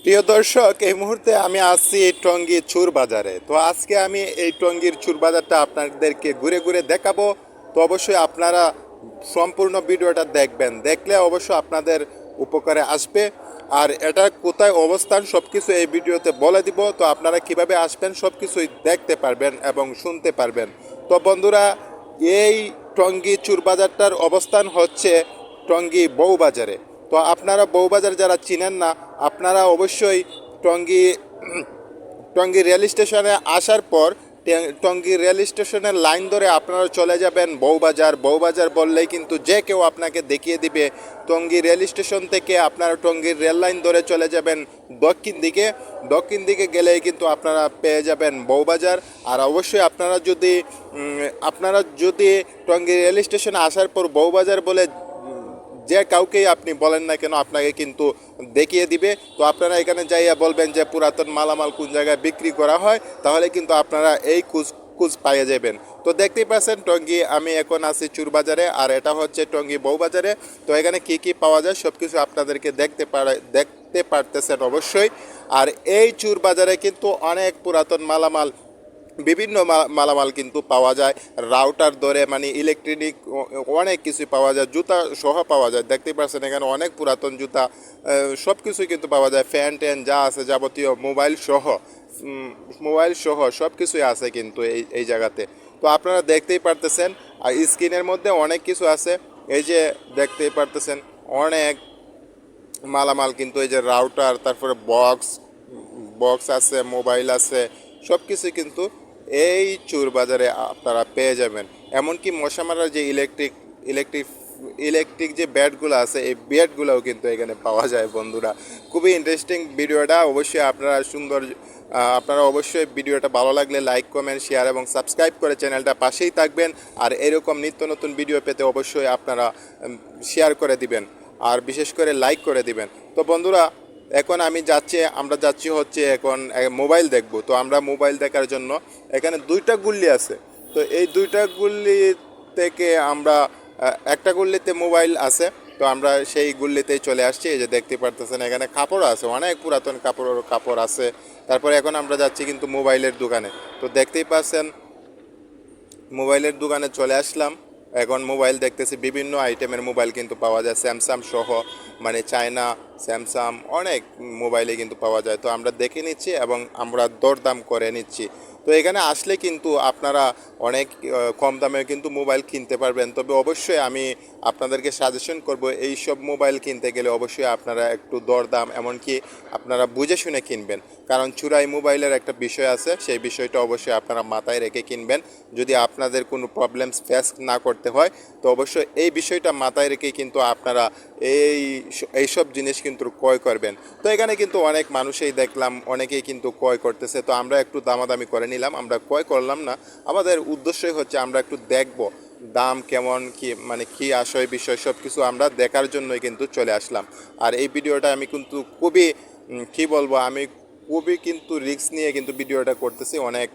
প্রিয় দর্শক, এই মুহূর্তে আমি আছি টঙ্গী চুর বাজারে। তো আজকে আমি এই টঙ্গীর চুর বাজারটা আপনাদেরকে ঘুরে ঘুরে দেখাবো। তো অবশ্যই আপনারা সম্পূর্ণ ভিডিওটা দেখবেন, দেখলে অবশ্যই আপনাদের উপকারে আসবে। আর এটা কোথায় অবস্থান সব কিছু এই ভিডিওতে বলে দিব। তো আপনারা কিভাবে আসবেন সব কিছুই দেখতে পারবেন এবং শুনতে পারবেন। তো বন্ধুরা, এই টঙ্গী চুর বাজারটার অবস্থান হচ্ছে টঙ্গী বউবাজারে। তো আপনারা বউবাজার যারা চিনেন না, আপনারা অবশ্যই টঙ্গী টঙ্গী রেল স্টেশনে আসার পর টঙ্গী রেল স্টেশনের লাইন ধরে আপনারা চলে যাবেন বউবাজার। বউবাজার বললেই কিন্তু যে কেউ আপনাকে দেখিয়ে দিবে। টঙ্গী রেল স্টেশন থেকে আপনারা টঙ্গীর রেল লাইন ধরে চলে যাবেন দক্ষিণ দিকে। দক্ষিণ দিকে গেলেই কিন্তু আপনারা পেয়ে যাবেন বউবাজার। আর অবশ্যই আপনারা যদি টঙ্গী রেল স্টেশনে আসার পর বউবাজার বলে যে কাউকেই আপনি বলেন না কেন, আপনাকে কিন্তু দেখিয়ে দিবে। তো আপনারা এখানে যাইয়া বলবেন যে পুরাতন মালামাল কোন জায়গায় বিক্রি করা হয়, তাহলে কিন্তু আপনারা এই কুজ পাইয়ে যাবেন। তো দেখতেই পাচ্ছেন টঙ্গী, আমি এখন আছি চুর বাজারে, আর এটা হচ্ছে টঙ্গী বউবাজারে। তো এখানে কি কি পাওয়া যায় সব কিছু আপনাদেরকে দেখতে পারতেছেন অবশ্যই। আর এই চুর বাজারে কিন্তু অনেক পুরাতন মালামাল, বিভিন্ন মালামাল কিন্তু পাওয়া যায়। রাউটার ধরে মানে ইলেকট্রনিক অনেক কিছু পাওয়া যায়, জুতা সহ পাওয়া যায়। দেখতে পাচ্ছেন এখানে অনেক পুরাতন জুতা, সব কিছুই কিন্তু পাওয়া যায়। ফ্যান ট্যান যা আছে যাবতীয়, মোবাইল সহ সব কিছুই আছে কিন্তু এই জায়গাতে। তো আপনারা দেখতেই পারতেছেন, আর স্ক্রিনের মধ্যে অনেক কিছু আছে। এই যে দেখতেই পারতেছেন অনেক মালামাল কিন্তু, এই যে রাউটার, তারপরে বক্স আছে, মোবাইল আছে, সব কিছু কিন্তু এই চুর বাজারে আপনারা পেয়ে যাবেন। এমনকি মশা মারার যে ইলেকট্রিক ইলেকট্রিক যে ব্যাটগুলো আছে, এই ব্যাটগুলোও কিন্তু এখানে পাওয়া যায়। বন্ধুরা, খুবই ইন্টারেস্টিং ভিডিওটা। অবশ্যই আপনারা অবশ্যই ভিডিওটা ভালো লাগলে লাইক, কমেন্ট, শেয়ার এবং সাবস্ক্রাইব করে চ্যানেলটা পাশেই থাকবেন। আর এরকম নিত্য নতুন ভিডিও পেতে অবশ্যই আপনারা শেয়ার করে দিবেন, আর বিশেষ করে লাইক করে দিবেন। তো বন্ধুরা, এখন আমরা যাচ্ছি হচ্ছে এখন মোবাইল দেখব। তো আমরা মোবাইল দেখার জন্য এখানে দুইটা গুল্লি আছে। তো এই দুইটা গুল্লি থেকে আমরা একটা গুল্লিতে মোবাইল আছে। তো আমরা সেই গুল্লিতেই চলে আসছি। এই যে দেখতে পারতেছেন এখানে কাপড় আছে, অনেক পুরাতন কাপড় আছে। তারপরে এখন আমরা যাচ্ছি কিন্তু মোবাইলের দোকানে। তো দেখতেই পাচ্ছেন মোবাইলের দোকানে চলে আসলাম। এখন মোবাইল দেখতেছি, বিভিন্ন আইটেমের মোবাইল কিন্তু পাওয়া যায়, স্যামসাং সহ, মানে চায়না স্যামসাং অনেক মোবাইলে কিন্তু পাওয়া যায়। তো আমরা দেখে নিচ্ছি এবং আমরা দরদাম করে নিচ্ছি। তো এখানে আসলে কিন্তু আপনারা অনেক কম দামে কিন্তু মোবাইল কিনতে পারবেন। তবে অবশ্যই আমি আপনাদেরকে সাজেশন করব, এই সব মোবাইল কিনতে গেলে অবশ্যই আপনারা একটু দরদাম, এমনকি আপনারা বুঝে শুনে কিনবেন। কারণ চুরাই মোবাইলের একটা বিষয় আছে, সেই বিষয়টা অবশ্যই আপনারা মাথায় রেখে কিনবেন। যদি আপনাদের কোনো প্রবলেমস ফেস না করতে হয়, তো অবশ্যই এই বিষয়টা মাথায় রেখেই কিন্তু আপনারা এইসব জিনিস কিন্তু ক্রয় করবেন। তো এখানে কিন্তু অনেক মানুষই দেখলাম, অনেকেই কিন্তু ক্রয় করতেছে। তো আমরা একটু দামাদামি করে নিলাম, আমরা ক্রয় করলাম না। আমাদের উদ্দেশ্যই হচ্ছে আমরা একটু দেখব দাম কেমন, কি মানে কি আশয় বিষয় সব কিছু আমরা দেখার জন্যই কিন্তু চলে আসলাম। আর এই ভিডিওটা আমি কিন্তু খুবই কি বলবো, আমি খুবই কিন্তু রিস্ক নিয়ে কিন্তু ভিডিওটা করতেছি। অনেক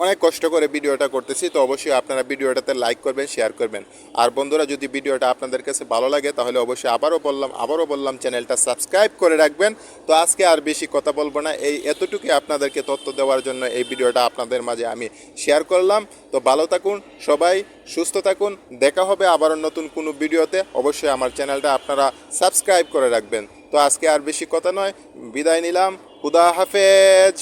অনেক কষ্ট করে ভিডিওটা করতেছি। তো অবশ্যই আপনারা ভিডিওটাতে লাইক করবেন, শেয়ার করবেন। আর বন্ধুরা, যদি ভিডিওটা আপনাদের কাছে ভালো লাগে তাহলে অবশ্যই আবারও বললাম চ্যানেলটা সাবস্ক্রাইব করে রাখবেন। তো আজকে আর বেশি কথা বলবো না, এতটুকুই আপনাদেরকে তথ্য দেওয়ার জন্য এই ভিডিওটা আপনাদের মাঝে আমি শেয়ার করলাম। তো ভালো থাকুন সবাই, সুস্থ থাকুন। দেখা হবে আবারও নতুন কোনো ভিডিওতে। অবশ্যই আমার চ্যানেলটা আপনারা সাবস্ক্রাইব করে রাখবেন। তো আজকে আর বেশি কথা নয়, বিদায় নিলাম। খুদা হাফেজ।